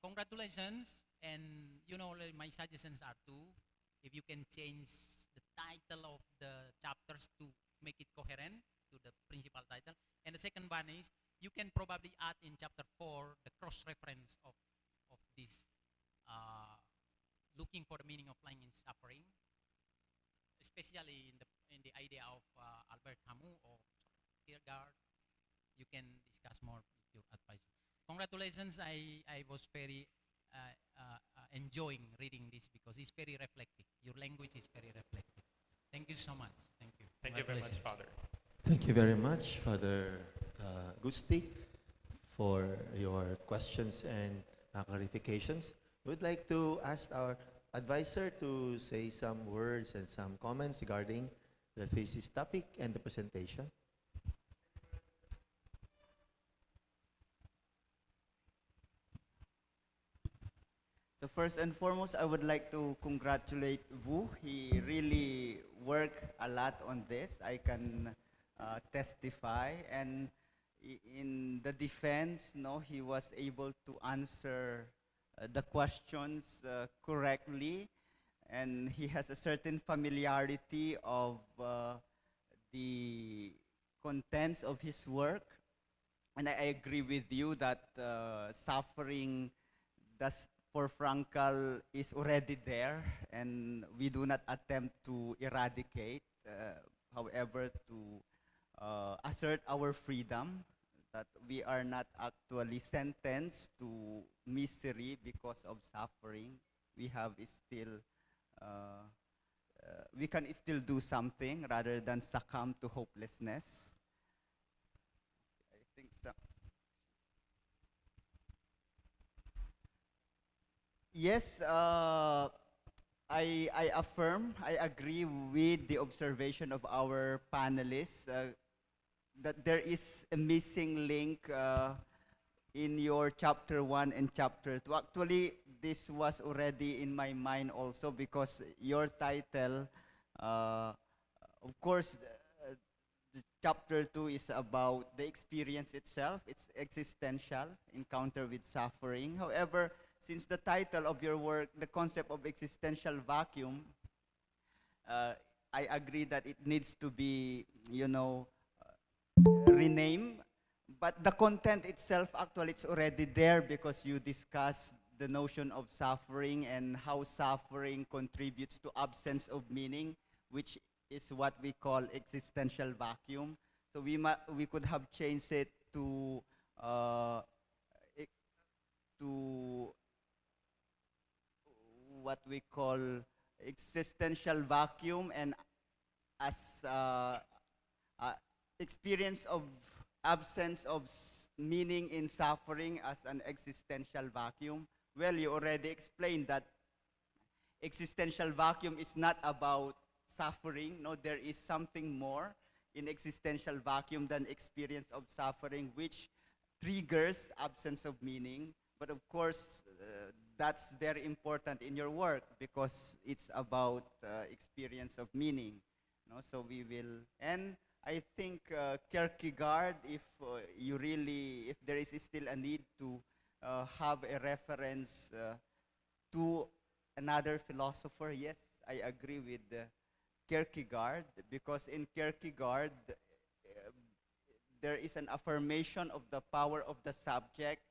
congratulations, and you know, my suggestions are two. If you can change the title of the chapters to make it coherent to the principal title, and the second one is you can probably add in chapter 4 the cross-reference of this looking for the meaning of lying in suffering, especially in the idea of Albert Camus or Kierkegaard. You can discuss more with your advice. Congratulations! I was very enjoying reading this because it's very reflective. Your language is very reflective. Thank you so much. Thank you. Thank you very much, Father. Thank you very much, Father Gusti, for your questions and clarifications. We'd like to ask our advisor to say some words and some comments regarding the thesis topic and the presentation. So first and foremost, I would like to congratulate Wu. He really worked a lot on this. I can testify. And in the defense, no, he was able to answer the questions correctly. And he has a certain familiarity of the contents of his work. And I agree with you that suffering does for Frankl is already there, and we do not attempt to eradicate, however, to assert our freedom, that we are not actually sentenced to misery because of suffering. We have still, we can still do something rather than succumb to hopelessness. I think so. Yes, I affirm, I agree with the observation of our panelists that there is a missing link in your chapter 1 and chapter 2. Actually, this was already in my mind also because your title, of course, the chapter 2 is about the experience itself. It's existential, encounter with suffering. However, since the title of your work, the concept of existential vacuum, I agree that it needs to be, you know, renamed. But the content itself, actually, it's already there because you discuss the notion of suffering and how suffering contributes to absence of meaning, which is what we call existential vacuum. So we could have changed it to what we call existential vacuum, and as experience of absence of meaning in suffering as an existential vacuum. Well, you already explained that existential vacuum is not about suffering. No, there is something more in existential vacuum than experience of suffering, which triggers absence of meaning. But of course, that's very important in your work because it's about experience of meaning. No? So we will, and I think Kierkegaard, if you really, if there is still a need to have a reference to another philosopher, yes, I agree with Kierkegaard, because in Kierkegaard, there is an affirmation of the power of the subject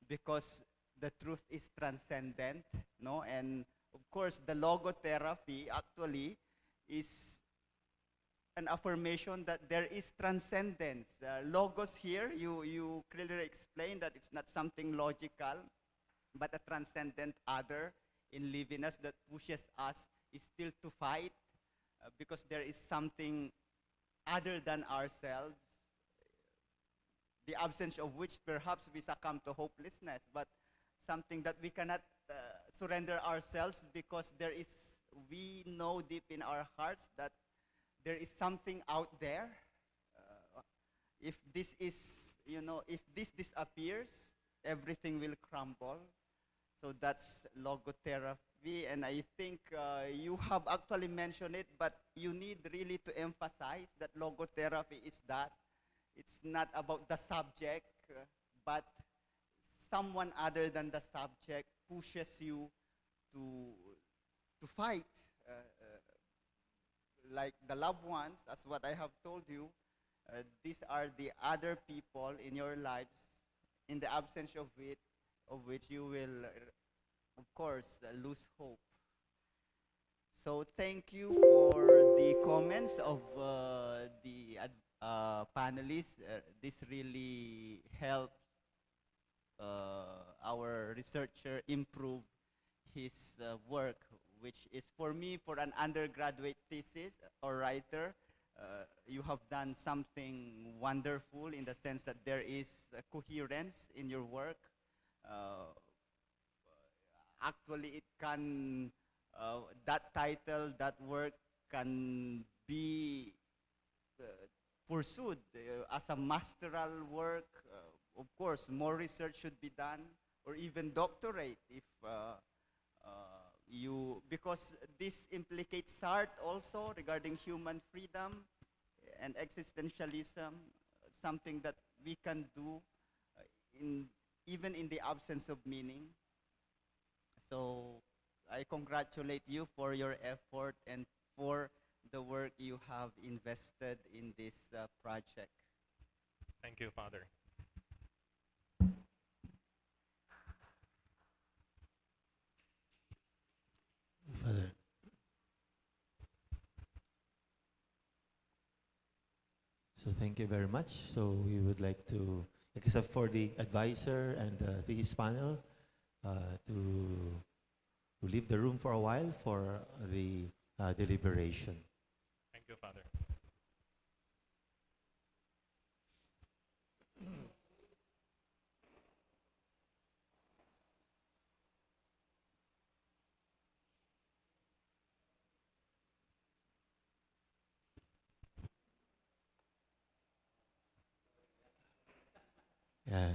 because the truth is transcendent, no? And of course, the logotherapy actually is an affirmation that there is transcendence. Logos here, you clearly explain that it's not something logical, but a transcendent other in living us that pushes us is still to fight because there is something other than ourselves, the absence of which perhaps we succumb to hopelessness, but something that we cannot surrender ourselves because there is, we know deep in our hearts that there is something out there. If this is, if this disappears, everything will crumble. So that's logotherapy, and I think you have actually mentioned it, but you need really to emphasize that logotherapy is that. It's not about the subject, but someone other than the subject pushes you to fight. Like the loved ones, as what I have told you, these are the other people in your lives, in the absence of which you will, of course, lose hope. So thank you for the comments of the panelists. This really helped our researcher improve his work, which is for me, for an undergraduate thesis or writer, you have done something wonderful in the sense that there is coherence in your work. Actually, it can, that title, that work can be pursued as a masteral work. Of course, more research should be done, or even doctorate if because this implicates art also regarding human freedom and existentialism, something that we can do even in the absence of meaning. So I congratulate you for your effort and for the work you have invested in this project. Thank you, Father. Father. So thank you very much. So we would like to, except for the advisor and the thesis panel, to leave the room for a while for the deliberation. Thank you, Father. Yeah.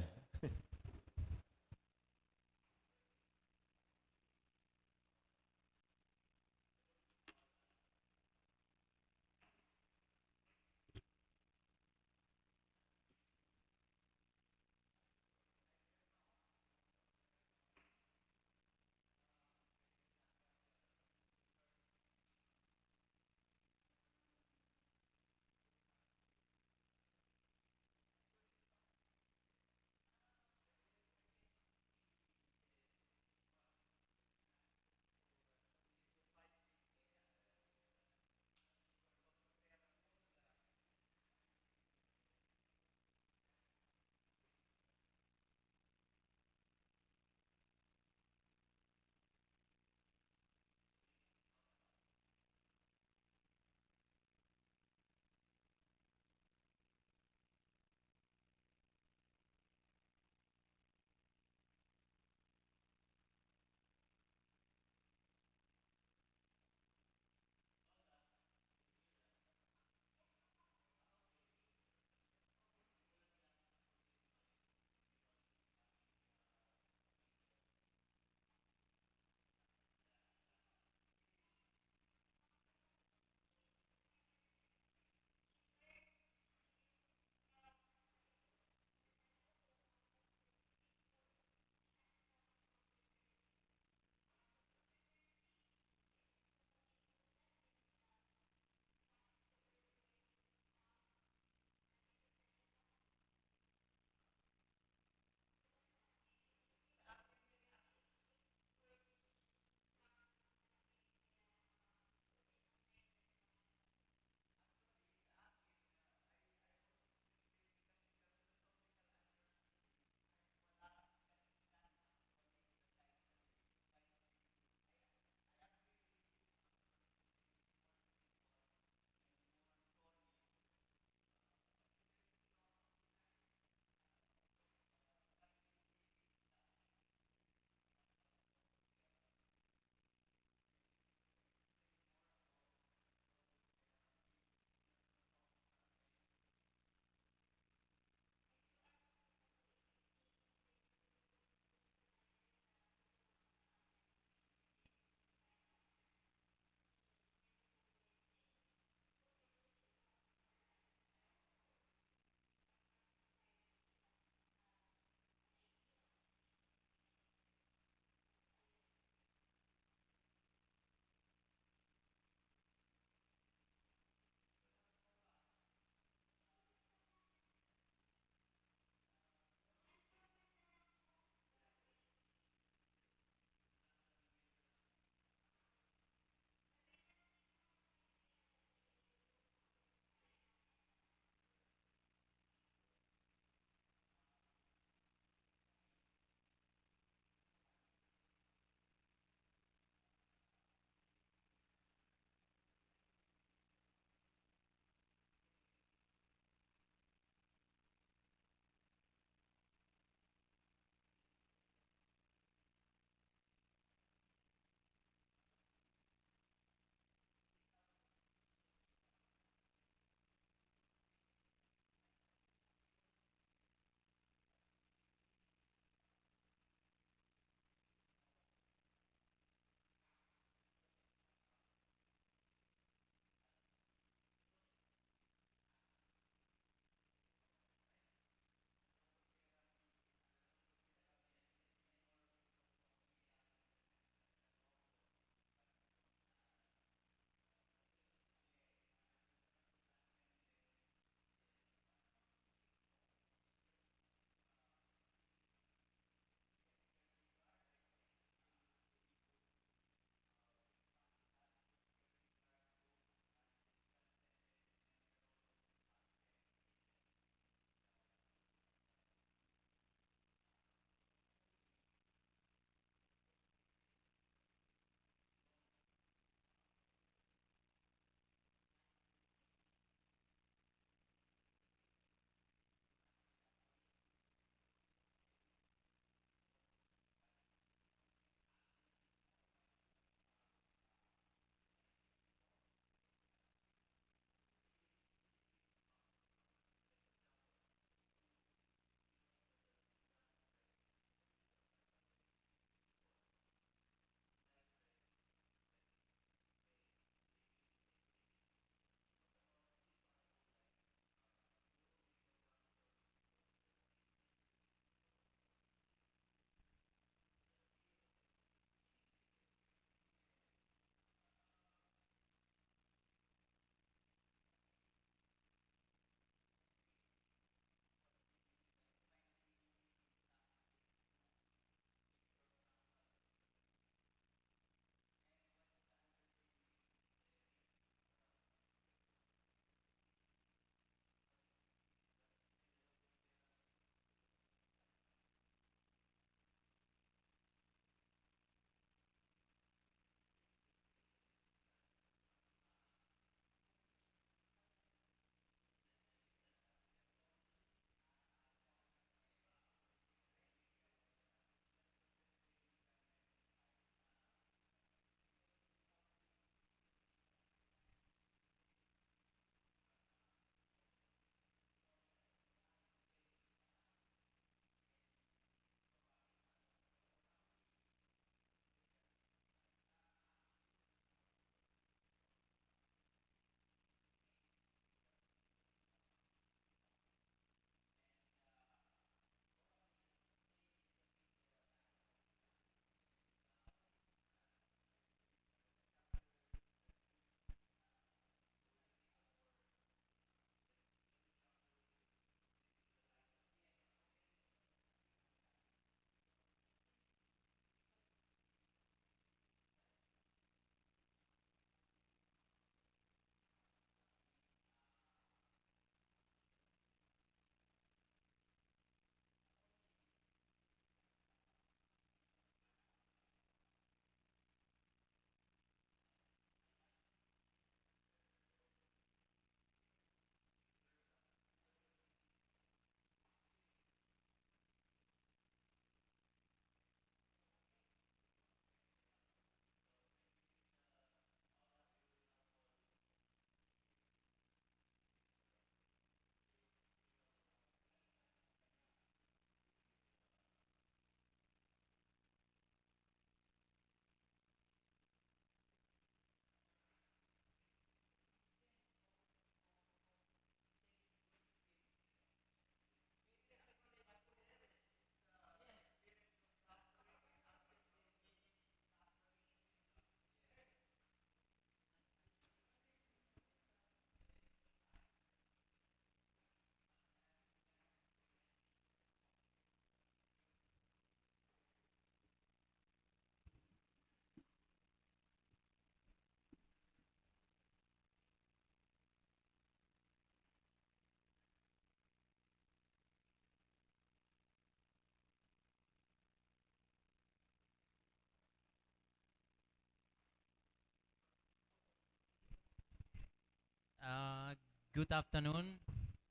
Good afternoon,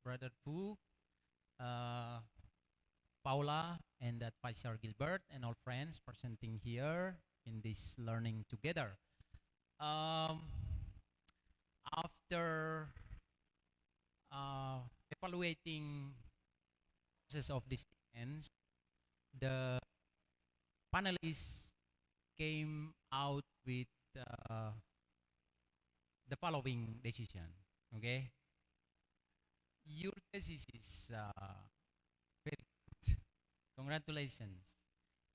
Brother Fu, Paula, and Advisor Gilbert, and all friends presenting here in this learning together. After evaluating process of this defense, the panelists came out with the following decision. Okay, your thesis is very good. Congratulations,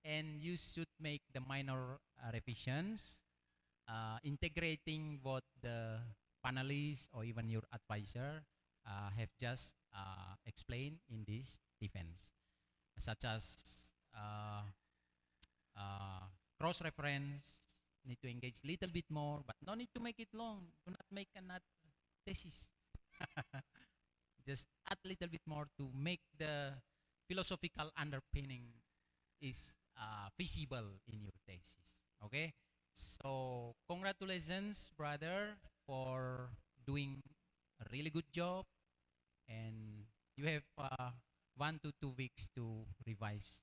and you should make the minor revisions, integrating what the panelists or even your advisor have just explained in this defense, such as cross-reference, need to engage a little bit more, but no need to make it long. Do not make a thesis. Just add a little bit more to make the philosophical underpinning is feasible in your thesis. Okay? So, congratulations, brother, for doing a really good job. And you have 1 to 2 weeks to revise,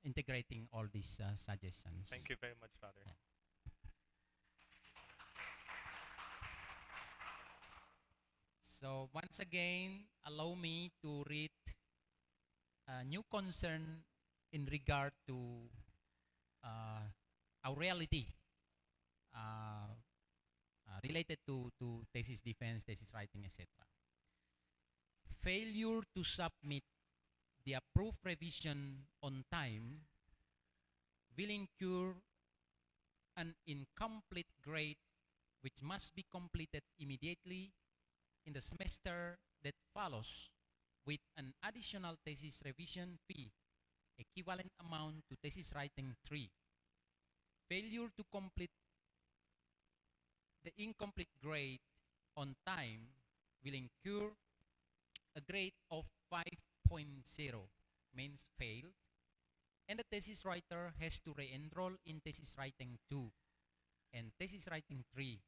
integrating all these suggestions. Thank you very much, Father. Yeah. So once again, allow me to read a new concern in regard to our reality related to thesis defense, thesis writing, etc. Failure to submit the approved revision on time will incur an incomplete grade which must be completed immediately in the semester that follows, with an additional thesis revision fee equivalent amount to thesis writing 3. Failure to complete the incomplete grade on time will incur a grade of 5.0, means failed, and the thesis writer has to re-enroll in thesis writing 2 and thesis writing 3,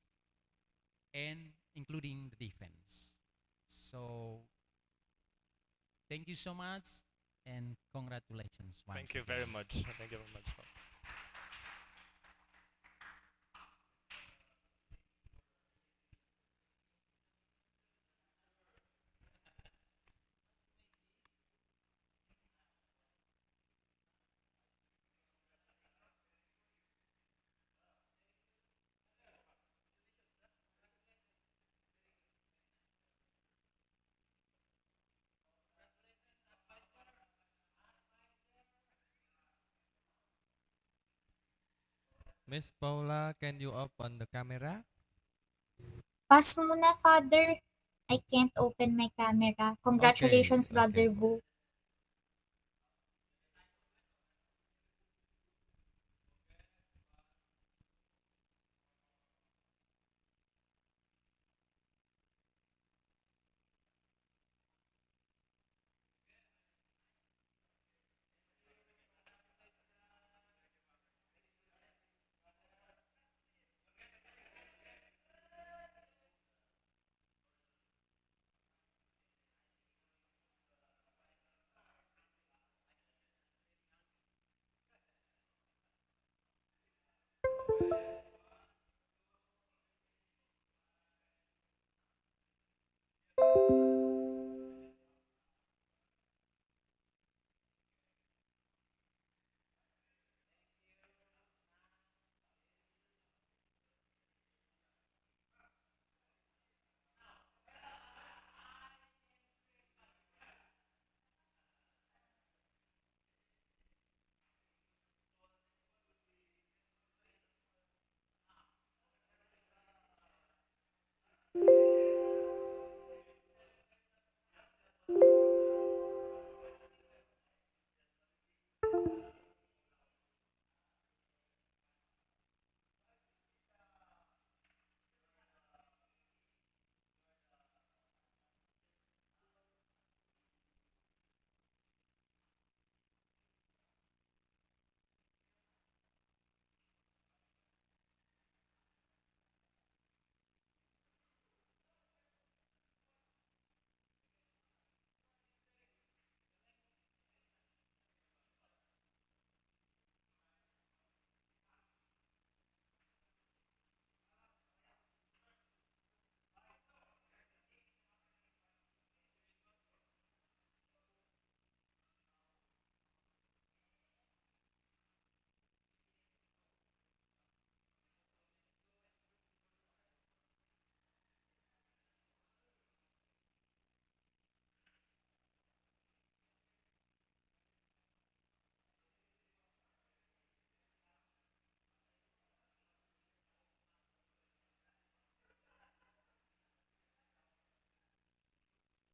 and including the defense. So, thank you so much, and congratulations. Thank you very much. Thank you very much. Miss Paula, can you open the camera? Pass muna, Father. I can't open my camera. Congratulations, Okay, Brother okay. Boo.